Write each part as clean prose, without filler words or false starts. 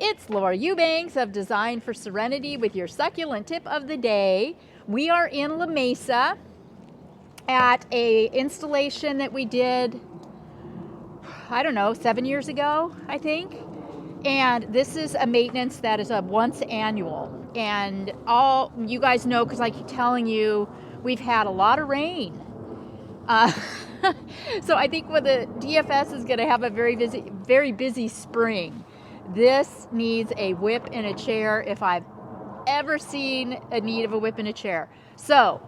It's Laura Eubanks of Design for Serenity with your succulent tip of the day. We are in La Mesa at a installation that we did, I don't know, 7 years ago, I think. And this is a maintenance that is a once annual. And all you guys know, because I keep telling you, we've had a lot of rain. So I think when the DFS is going to have a very busy spring. This needs a whip and a chair if I've ever seen a need of a whip and a chair. So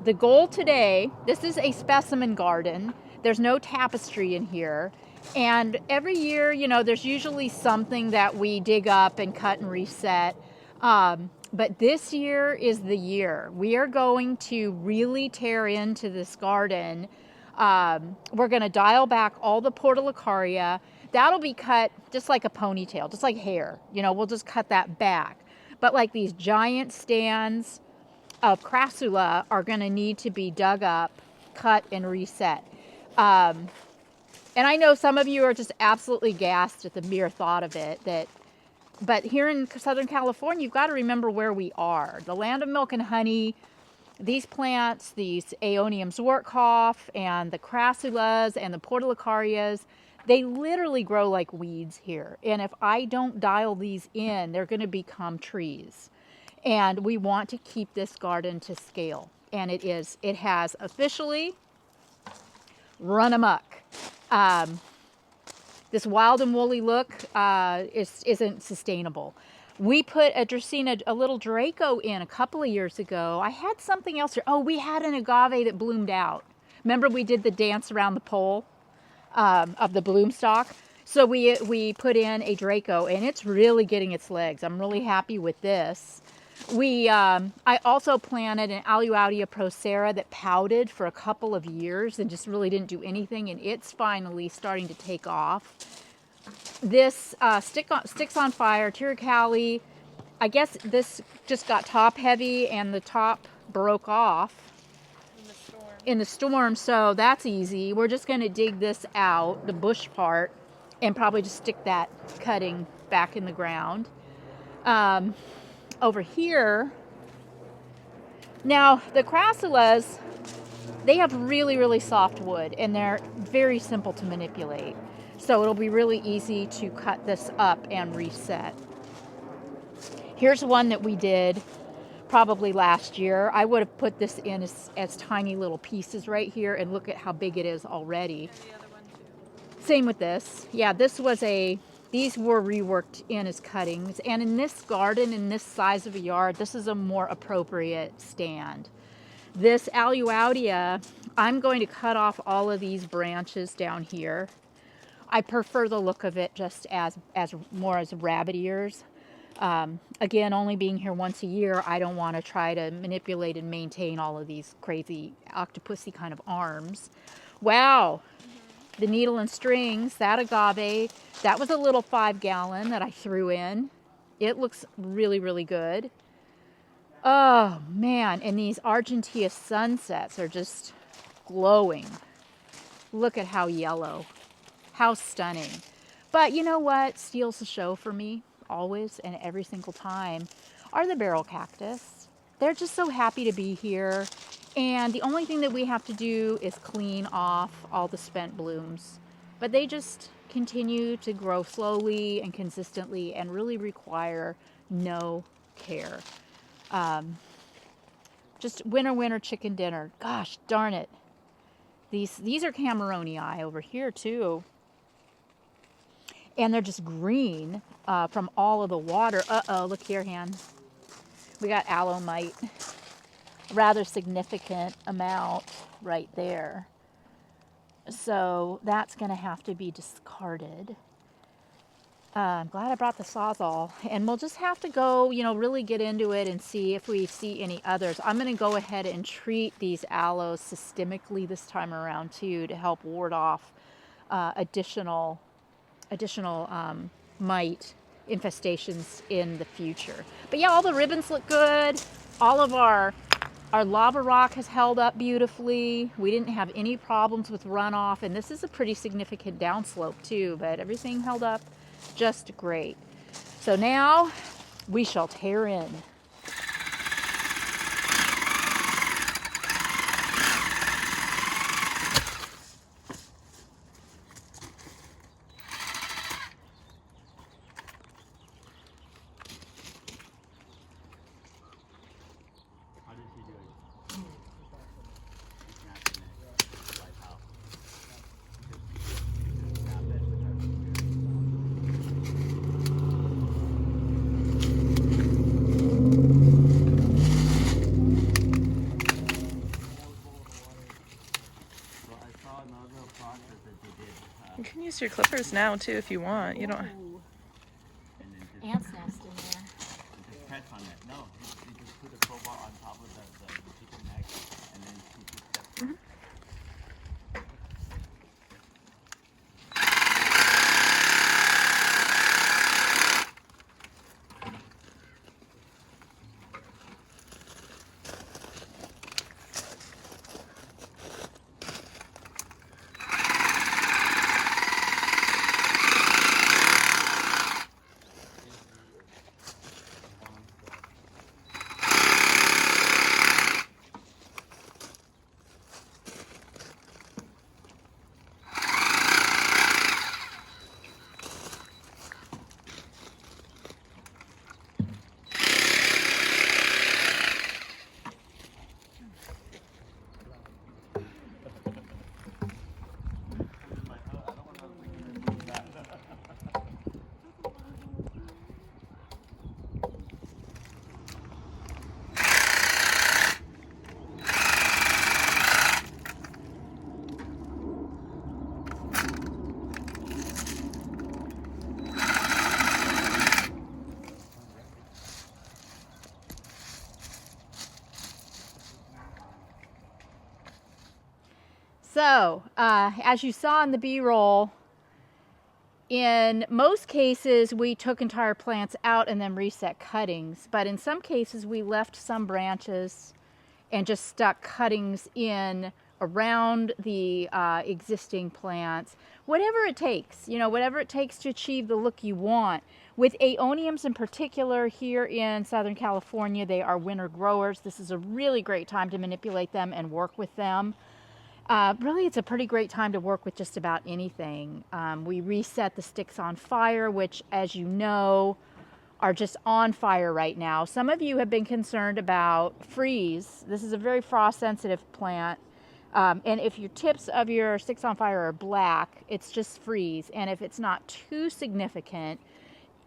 the goal today, this is a specimen garden. There's no tapestry in here. And every year, you know, there's usually something that we dig up and cut and reset. But this year is the year. We are going to really tear into this garden. We're going to dial back all the portulacaria. That'll be cut just like a ponytail, just like hair. You know, we'll just cut that back. But like these giant stands of crassula are going to need to be dug up, cut, and reset. And I know some of you are just absolutely gassed at the mere thought of it. But here in Southern California, you've got to remember where we are. The land of milk and honey. These plants, these Aeonium Zwartkopf and the crassulas and the portulicarias, they literally grow like weeds here. And if I don't dial these in, they're going to become trees. And we want to keep this garden to scale. And it has officially run amok. This wild and woolly look isn't sustainable. We put a Dracaena, a little Draco in a couple of years ago. I had something else here. Oh, we had an agave that bloomed out. Remember we did the dance around the pole of the bloom stalk? So we put in a Draco, and it's really getting its legs. I'm really happy with this. I also planted an Aluaudia procera that pouted for a couple of years and just really didn't do anything, and it's finally starting to take off. This Sticks on Fire, Tiricali, I guess this just got top heavy and the top broke off in the storm, so that's easy. We're just going to dig this out, the bush part, and probably just stick that cutting back in the ground. Over here, now the crassulas, they have really, really soft wood, and they're very simple to manipulate. So it'll be really easy to cut this up and reset. Here's one that we did probably last year. I would have put this in as tiny little pieces right here, and look at how big it is already. And the other one too. Same with this. Yeah, these were reworked in as cuttings. And in this garden, in this size of a yard, this is a more appropriate stand. This Aluaudia, I'm going to cut off all of these branches down here. I prefer the look of it just as more as rabbit ears. Again, only being here once a year, I don't want to try to manipulate and maintain all of these crazy octopusy kind of arms. Wow. The needle and strings, that agave, that was a little 5-gallon that I threw in. It looks really, really good. Oh man, and these Argentea sunsets are just glowing. Look at how yellow. How stunning. But you know what steals the show for me always and every single time are the barrel cactus. They're just so happy to be here. And the only thing that we have to do is clean off all the spent blooms. But they just continue to grow slowly and consistently and really require no care. Just winter chicken dinner. Gosh darn it. These are Cameronii over here too. And they're just green from all of the water. Uh-oh, look here, Han. We got aloe mite. Rather significant amount right there. So that's going to have to be discarded. I'm glad I brought the Sawzall. And we'll just have to go, you know, really get into it and see if we see any others. I'm going to go ahead and treat these aloes systemically this time around too to help ward off additional mite infestations in the future. But yeah, all the ribbons look good. All of our lava rock has held up beautifully. We didn't have any problems with runoff, and this is a pretty significant downslope too, but everything held up just great. So so now we shall tear in. You can use your clippers now too if you want. You don't. Ants nest in there. Just press on it. No, you just put a crowbar on top of the chicken neck, and then you just step. So, as you saw in the B-roll, in most cases we took entire plants out and then reset cuttings, but in some cases we left some branches and just stuck cuttings in around the existing plants. Whatever it takes, you know, whatever it takes to achieve the look you want. With aeoniums in particular here in Southern California, they are winter growers. This is a really great time to manipulate them and work with them. Really, it's a pretty great time to work with just about anything. We reset the sticks on fire, which, as you know, are just on fire right now. Some of you have been concerned about freeze. This is a very frost-sensitive plant. And if your tips of your sticks on fire are black, it's just freeze. And if it's not too significant,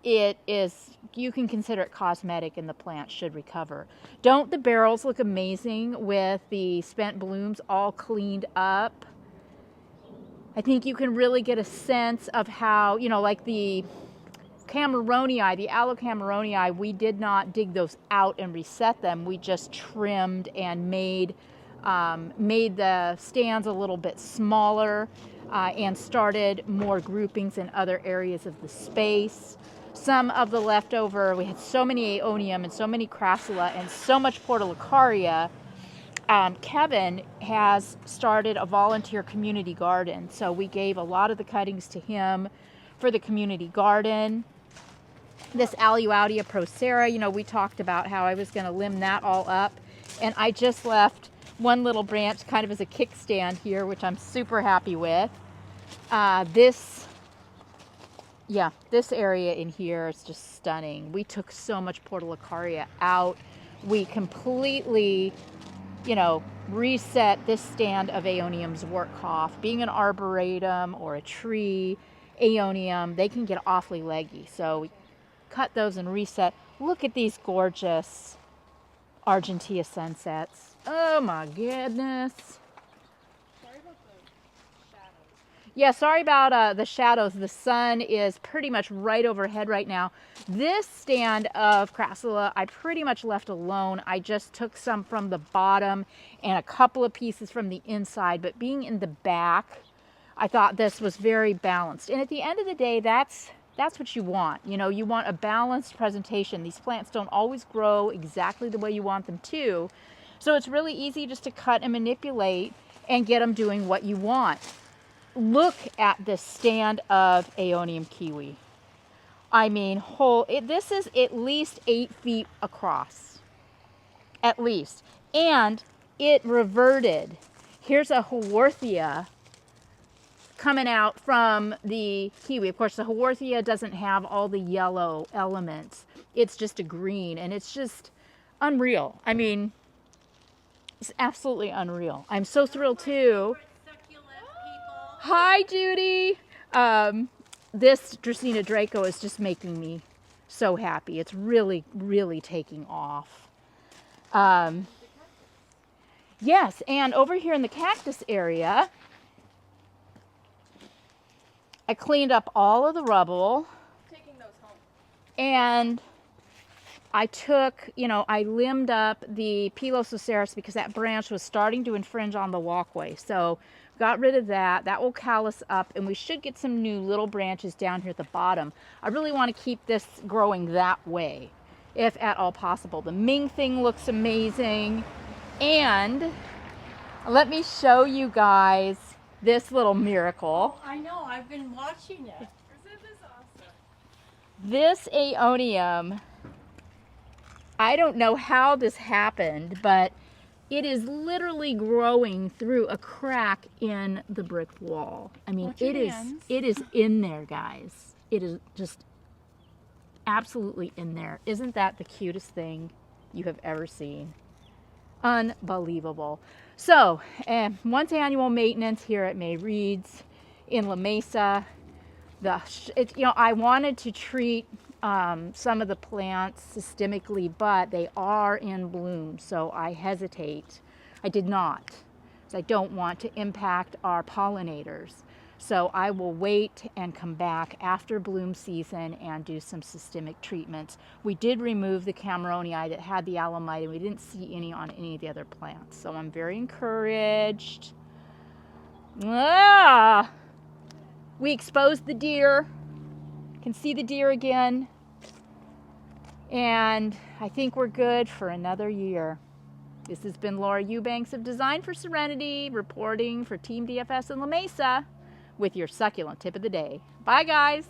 it is, you can consider it cosmetic and the plant should recover. Don't the barrels look amazing with the spent blooms all cleaned up? I think you can really get a sense of how, you know, like the Cameronii, the aloe Cameronii, we did not dig those out and reset them. We just trimmed and made the stands a little bit smaller and started more groupings in other areas of the space. Some of the leftover, we had so many aeonium and so many crassula and so much portulacaria. Kevin has started a volunteer community garden, so we gave a lot of the cuttings to him for the community garden. This Aluaudia procera, you know, we talked about how I was going to limb that all up, and I just left one little branch kind of as a kickstand here, which I'm super happy with. This area in here is just stunning. We took so much portulacaria out. We completely, you know, reset this stand of aeoniums Workhoff. Being an arboretum or a tree, aeonium, they can get awfully leggy. So we cut those and reset. Look at these gorgeous Argentea sunsets. Oh my goodness. Yeah, sorry about the shadows. The sun is pretty much right overhead right now. This stand of crassula, I pretty much left alone. I just took some from the bottom and a couple of pieces from the inside, but being in the back, I thought this was very balanced. And at the end of the day, that's what you want. You know, you want a balanced presentation. These plants don't always grow exactly the way you want them to. So it's really easy just to cut and manipulate and get them doing what you want. Look at this stand of aeonium kiwi. I mean, this is at least 8 feet across. At least. And it reverted. Here's a Haworthia coming out from the kiwi. Of course, the Haworthia doesn't have all the yellow elements. It's just a green, and it's just unreal. I mean, it's absolutely unreal. I'm so thrilled too. Hi, Judy. This Dracaena Draco is just making me so happy. It's really, really taking off. Yes, and over here in the cactus area, I cleaned up all of the rubble. Taking those home. And I took, I limbed up the Pilosoceras because that branch was starting to infringe on the walkway. So got rid of that. That will callus up, and we should get some new little branches down here at the bottom. I really want to keep this growing that way, if at all possible. The Ming thing looks amazing. And let me show you guys this little miracle. I know, I've been watching it. Isn't this awesome? This Aeonium, I don't know how this happened, but it is literally growing through a crack in the brick wall. I mean, it is in there, guys. It is just absolutely in there. Isn't that the cutest thing you have ever seen? Unbelievable. So, once annual maintenance here at May Reed's in La Mesa. I wanted to treat some of the plants systemically, but they are in bloom, so I hesitate. I did not, because I don't want to impact our pollinators. So I will wait and come back after bloom season and do some systemic treatments. We did remove the Cameronii that had the alumite, and we didn't see any on any of the other plants. So I'm very encouraged. We exposed the deer. Can see the deer again. And I think we're good for another year. This has been Laura Eubanks of Design for Serenity, reporting for Team DFS in La Mesa with your succulent tip of the day. Bye, guys.